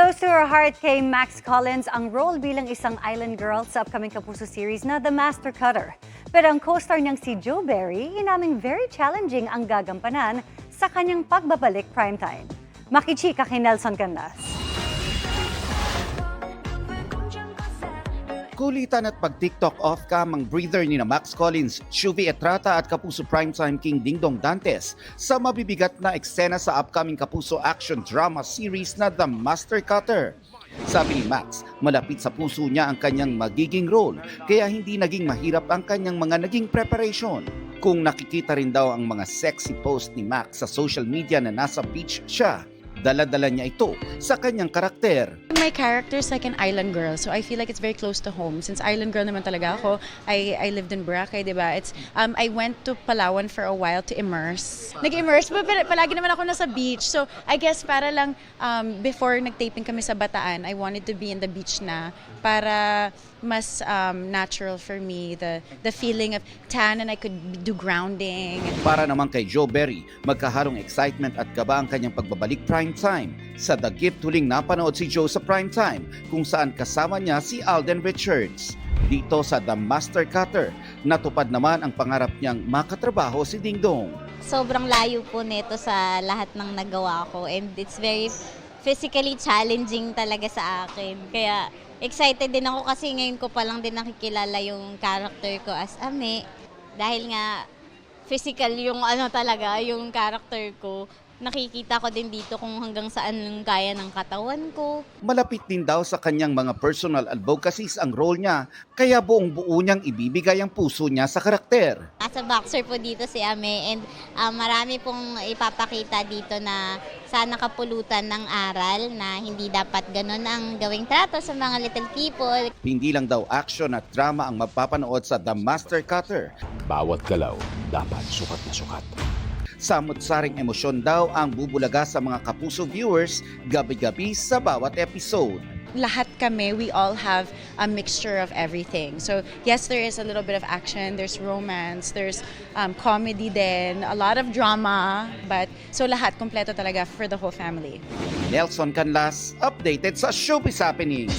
Close to her heart kay Max Collins ang role bilang isang island girl sa upcoming Kapuso series na The Master Cutter. Pero ang co-star niyang si Joe Berry, inaming very challenging ang gagampanan sa kanyang pagbabalik primetime. Makichika kay Nelson Canlas. Kulitan at pag-TikTok off-cam ang breather ni Max Collins, Shuvi Etrata at Kapuso Primetime King Dingdong Dantes sa mabibigat na eksena sa upcoming Kapuso action drama series na The Master Cutter. Sabi ni Max, malapit sa puso niya ang kanyang magiging role kaya hindi naging mahirap ang kanyang mga naging preparation. Kung nakikita rin daw ang mga sexy post ni Max sa social media na nasa beach siya, dala-dala niya ito sa kanyang karakter. My character is like an island girl, so I feel like it's very close to home. Since island girl naman talaga ako, I lived in Boracay, diba? I went to Palawan for a while to immerse. Nag-immerse, but palagi naman ako nasa beach. So I guess para lang before nag-taping kami sa Bataan, I wanted to be in the beach na para mas natural for me, the feeling of tan and I could do grounding. Para naman kay Joe Berry, magkaharong excitement at kaba ang kanyang pagbabalik primetime. Sa The Gift, huling napanood si Joe sa primetime kung saan kasama niya si Alden Richards. Dito sa The Master Cutter, natupad naman ang pangarap niyang makatrabaho si Dingdong. Sobrang layo po nito sa lahat ng nagawa ko and it's very physically challenging talaga sa akin. Kaya excited din ako kasi ngayon ko pa lang din nakikilala yung character ko as Ame. Dahil nga physical yung talaga, yung character ko. Nakikita ko din dito kung hanggang saan kaya ng katawan ko. Malapit din daw sa kanyang mga personal advocacies ang role niya, kaya buong buo niyang ibibigay ang puso niya sa karakter. As a boxer po dito si Ame and marami pong ipapakita dito na sana kapulutan ng aral na hindi dapat ganun ang gawing trato sa mga little people. Hindi lang daw action at drama ang mapapanood sa The Master Cutter. Bawat galaw dapat sukat na sukat. Samot-saring emosyon daw ang bubulaga sa mga Kapuso viewers gabi-gabi sa bawat episode. Lahat kami, we all have a mixture of everything. So yes, there is a little bit of action, there's romance, there's comedy din, a lot of drama, but so lahat kompleto talaga for the whole family. Nelson Canlas, updated sa Showbiz Happening.